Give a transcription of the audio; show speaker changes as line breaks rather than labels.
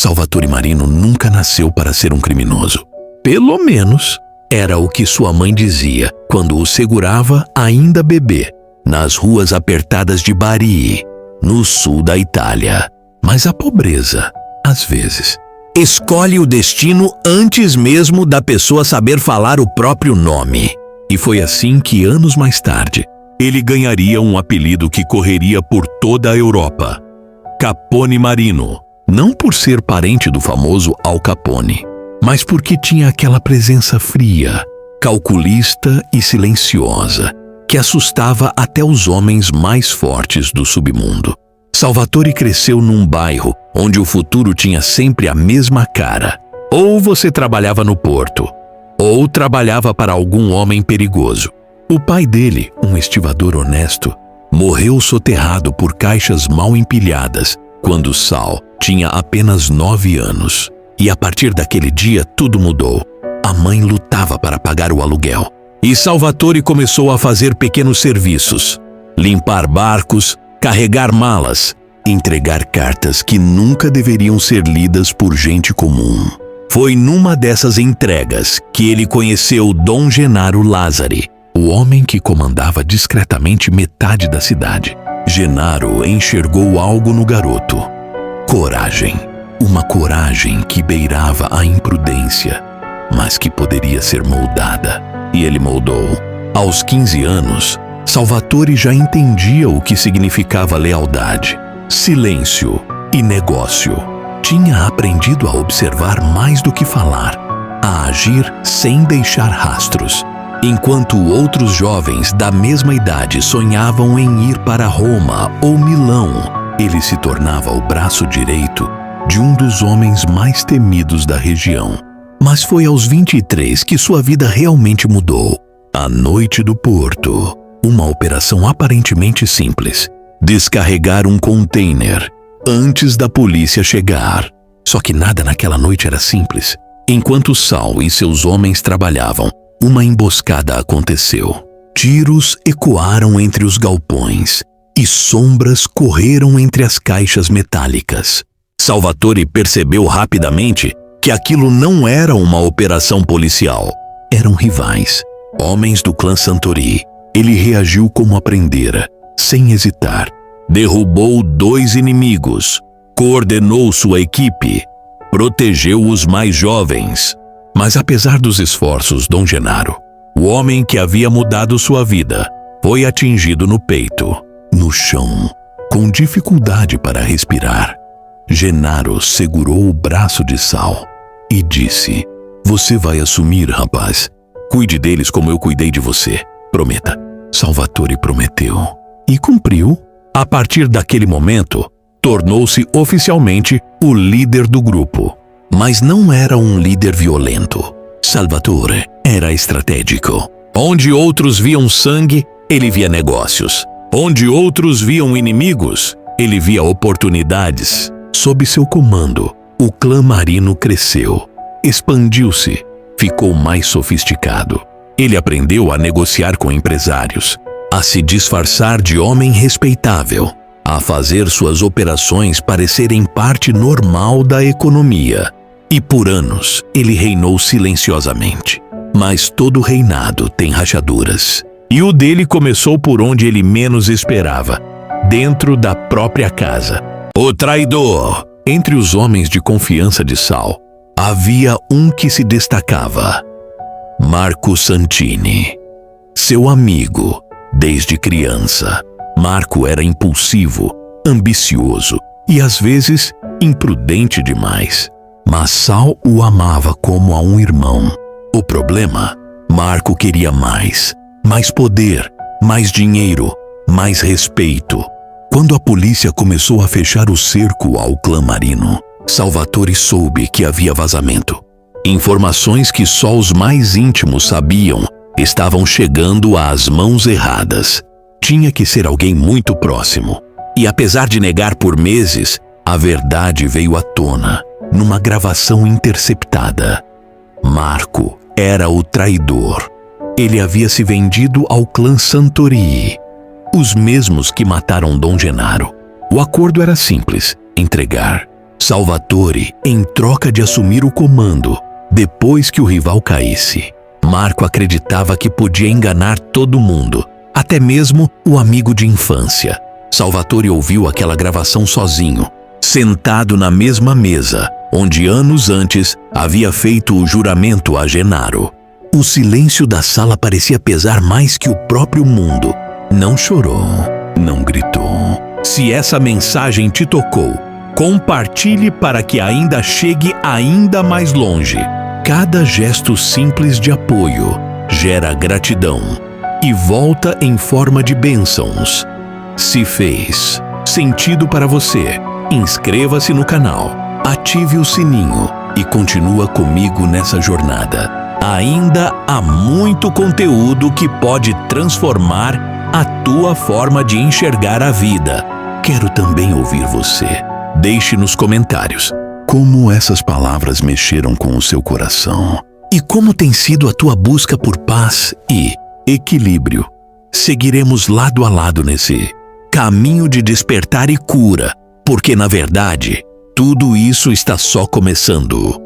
Salvatore Marino nunca nasceu para ser um criminoso. Pelo menos, era o que sua mãe dizia quando o segurava ainda bebê, nas ruas apertadas de Bari, no sul da Itália. Mas a pobreza, às vezes, escolhe o destino antes mesmo da pessoa saber falar o próprio nome. E foi assim que, anos mais tarde, ele ganharia um apelido que correria por toda a Europa: Capone Marino. Não por ser parente do famoso Al Capone, mas porque tinha aquela presença fria, calculista e silenciosa, que assustava até os homens mais fortes do submundo. Salvatore cresceu num bairro onde o futuro tinha sempre a mesma cara. Ou você trabalhava no porto, ou trabalhava para algum homem perigoso. O pai dele, um estivador honesto, morreu soterrado por caixas mal empilhadas quando Sal tinha apenas 9 anos. E a partir daquele dia tudo mudou. A mãe lutava para pagar o aluguel. E Salvatore começou a fazer pequenos serviços: limpar barcos, carregar malas, entregar cartas que nunca deveriam ser lidas por gente comum. Foi numa dessas entregas que ele conheceu Dom Genaro Lazzari, o homem que comandava discretamente metade da cidade. Genaro enxergou algo no garoto: coragem. Uma coragem que beirava a imprudência, mas que poderia ser moldada. E ele moldou. Aos 15 anos, Salvatore já entendia o que significava lealdade, silêncio e negócio. Tinha aprendido a observar mais do que falar, a agir sem deixar rastros. Enquanto outros jovens da mesma idade sonhavam em ir para Roma ou Milão, ele se tornava o braço direito de um dos homens mais temidos da região. Mas foi aos 23 que sua vida realmente mudou. A Noite do Porto. Uma operação aparentemente simples: descarregar um container antes da polícia chegar. Só que nada naquela noite era simples. Enquanto Sal e seus homens trabalhavam, uma emboscada aconteceu. Tiros ecoaram entre os galpões e sombras correram entre as caixas metálicas. Salvatore percebeu rapidamente que aquilo não era uma operação policial. Eram rivais, homens do clã Santori. Ele reagiu como aprendera, sem hesitar. Derrubou 2 inimigos, coordenou sua equipe, protegeu os mais jovens. Mas apesar dos esforços, Dom Genaro, o homem que havia mudado sua vida, foi atingido no peito, no chão, com dificuldade para respirar. Genaro segurou o braço de Sal e disse: "Você vai assumir, rapaz. Cuide deles como eu cuidei de você. Prometa." Salvatore prometeu e cumpriu. A partir daquele momento, tornou-se oficialmente o líder do grupo. Mas não era um líder violento. Salvatore era estratégico. Onde outros viam sangue, ele via negócios. Onde outros viam inimigos, ele via oportunidades. Sob seu comando, o clã Marino cresceu, expandiu-se, ficou mais sofisticado. Ele aprendeu a negociar com empresários, a se disfarçar de homem respeitável, a fazer suas operações parecerem parte normal da economia. E por anos, ele reinou silenciosamente. Mas todo reinado tem rachaduras. E o dele começou por onde ele menos esperava, dentro da própria casa. O traidor! Entre os homens de confiança de Sal, havia um que se destacava: Marco Santini. Seu amigo, desde criança. Marco era impulsivo, ambicioso e às vezes imprudente demais. Mas Sal o amava como a um irmão. O problema? Marco queria mais. Mais poder, mais dinheiro, mais respeito. Quando a polícia começou a fechar o cerco ao clã Marino, Salvatore soube que havia vazamento. Informações que só os mais íntimos sabiam estavam chegando às mãos erradas. Tinha que ser alguém muito próximo. E apesar de negar por meses, a verdade veio à tona, numa gravação interceptada. Marco era o traidor. Ele havia se vendido ao clã Santori, os mesmos que mataram Dom Genaro. O acordo era simples: entregar Salvatore em troca de assumir o comando depois que o rival caísse. Marco acreditava que podia enganar todo mundo, até mesmo o amigo de infância. Salvatore ouviu aquela gravação sozinho, sentado na mesma mesa onde anos antes havia feito o juramento a Gennaro. O silêncio da sala parecia pesar mais que o próprio mundo. Não chorou, não gritou. Se essa mensagem te tocou, compartilhe para que ainda chegue ainda mais longe. Cada gesto simples de apoio gera gratidão e volta em forma de bênçãos. Se fez sentido para você, inscreva-se no canal, ative o sininho e continua comigo nessa jornada. Ainda há muito conteúdo que pode transformar a tua forma de enxergar a vida. Quero também ouvir você. Deixe nos comentários como essas palavras mexeram com o seu coração e como tem sido a tua busca por paz e equilíbrio. Seguiremos lado a lado nesse caminho de despertar e cura, porque na verdade tudo isso está só começando.